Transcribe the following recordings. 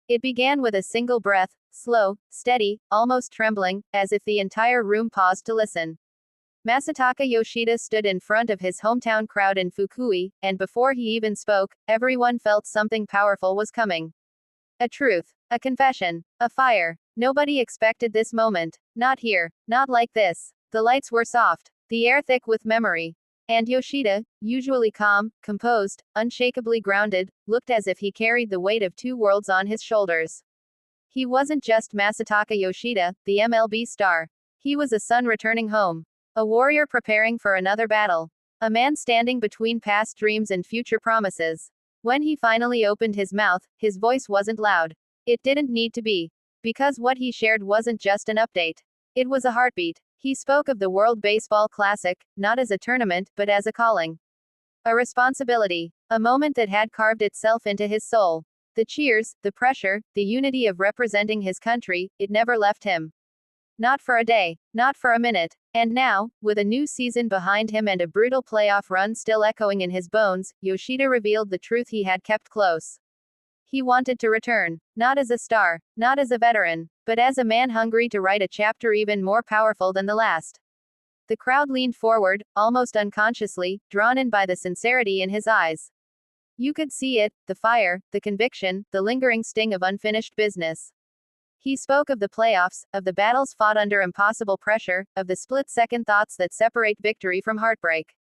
It began with a single breath, slow, steady, almost trembling, as if the entire room paused to listen. Masataka Yoshida stood in front of his hometown crowd in Fukui, and before he even spoke, everyone felt something powerful was coming. A truth. A confession. A fire. Nobody expected this moment. Not here. Not like this. The lights were soft. The air thick with memory. And Yoshida, usually calm, composed, unshakably grounded, looked as if he carried the weight of two worlds on his shoulders. He wasn't just Masataka Yoshida, the MLB star. He was a son returning home. A warrior preparing for another battle. A man standing between past dreams and future promises. When he finally opened his mouth, his voice wasn't loud. It didn't need to be. Because what he shared wasn't just an update. It was a heartbeat. He spoke of the World Baseball Classic, not as a tournament, but as a calling. A responsibility. A moment that had carved itself into his soul. The cheers, the pressure, the unity of representing his country, it never left him. Not for a day. Not for a minute. And now, with a new season behind him and a brutal playoff run still echoing in his bones, Yoshida revealed the truth he had kept close. He wanted to return. Not as a star. Not as a veteran. But as a man hungry to write a chapter even more powerful than the last. The crowd leaned forward, almost unconsciously, drawn in by the sincerity in his eyes. You could see it, the fire, the conviction, the lingering sting of unfinished business. He spoke of the playoffs, of the battles fought under impossible pressure, of the split-second thoughts that separate victory from heartbreak.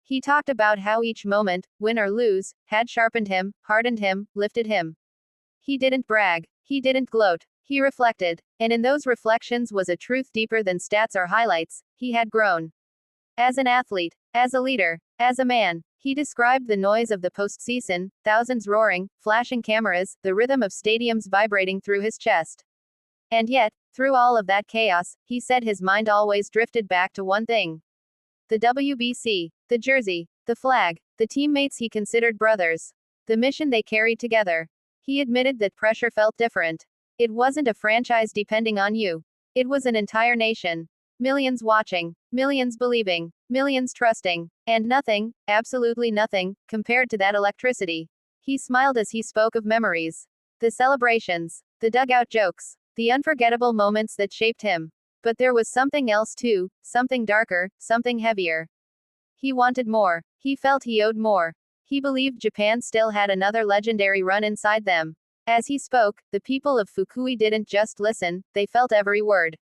He talked about how each moment, win or lose, had sharpened him, hardened him, lifted him. He didn't brag. He didn't gloat. He reflected. And in those reflections was a truth deeper than stats or highlights. He had grown. As an athlete. As a leader. As a man. He described the noise of the postseason, thousands roaring, flashing cameras, the rhythm of stadiums vibrating through his chest. And yet, through all of that chaos, he said his mind always drifted back to one thing. The WBC. The jersey. The flag. The teammates he considered brothers. The mission they carried together. He admitted that pressure felt different. It wasn't a franchise depending on you. It was an entire nation. Millions watching. Millions believing. Millions trusting. And nothing, absolutely nothing, compared to that electricity. He smiled as he spoke of memories. The celebrations. The dugout jokes. The unforgettable moments that shaped him. But there was something else too, something darker, something heavier. He wanted more. He felt he owed more. He believed Japan still had another legendary run inside them. As he spoke, the people of Fukui didn't just listen, they felt every word.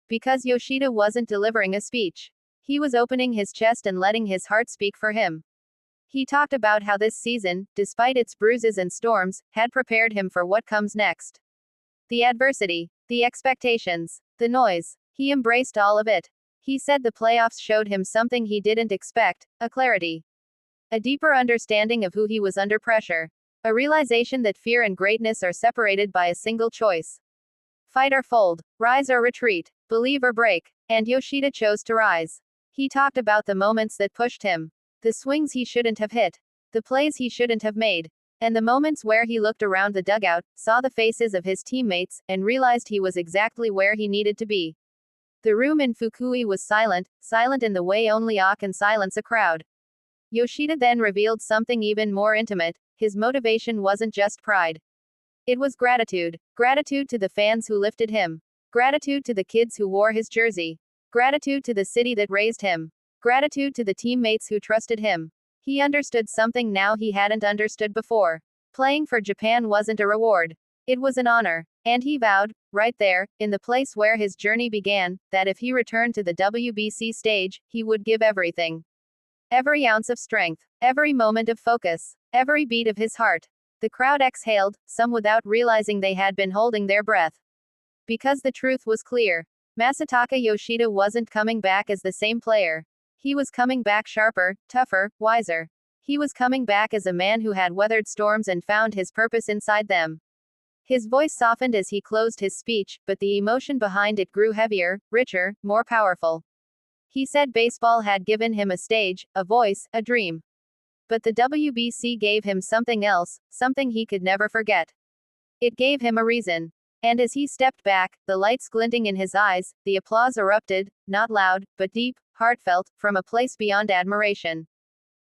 Because Yoshida wasn't delivering a speech. He was opening his chest and letting his heart speak for him. He talked about how this season, despite its bruises and storms, had prepared him for what comes next. The adversity. The expectations. The noise. He embraced all of it. He said the playoffs showed him something he didn't expect, a clarity. A deeper understanding of who he was under pressure. A realization that fear and greatness are separated by a single choice. Fight or fold. Rise or retreat. Believe or break. And Yoshida chose to rise. He talked about the moments that pushed him. The swings he shouldn't have hit. The plays he shouldn't have made. And the moments where he looked around the dugout, saw the faces of his teammates, and realized he was exactly where he needed to be. The room in Fukui was silent, silent in the way only awe can silence a crowd. Yoshida then revealed something even more intimate. His motivation wasn't just pride. It was gratitude. Gratitude to the fans who lifted him. Gratitude to the kids who wore his jersey. Gratitude to the city that raised him. Gratitude to the teammates who trusted him. He understood something now he hadn't understood before. Playing for Japan wasn't a reward. It was an honor. And he vowed, right there, in the place where his journey began, that if he returned to the WBC stage, he would give everything. Every ounce of strength. Every moment of focus. Every beat of his heart. The crowd exhaled, some without realizing they had been holding their breath. Because the truth was clear. Masataka Yoshida wasn't coming back as the same player. He was coming back sharper, tougher, wiser. He was coming back as a man who had weathered storms and found his purpose inside them. His voice softened as he closed his speech, but the emotion behind it grew heavier, richer, more powerful. He said baseball had given him a stage, a voice, a dream. But the WBC gave him something else, something he could never forget. It gave him a reason. And as he stepped back, the lights glinting in his eyes, the applause erupted, not loud, but deep, heartfelt, from a place beyond admiration.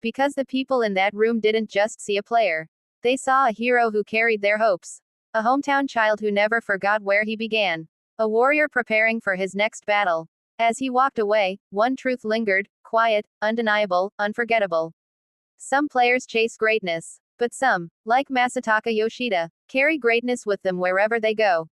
Because the people in that room didn't just see a player. They saw a hero who carried their hopes. A hometown child who never forgot where he began. A warrior preparing for his next battle. As he walked away, one truth lingered, quiet, undeniable, unforgettable. Some players chase greatness. But some, like Masataka Yoshida, carry greatness with them wherever they go.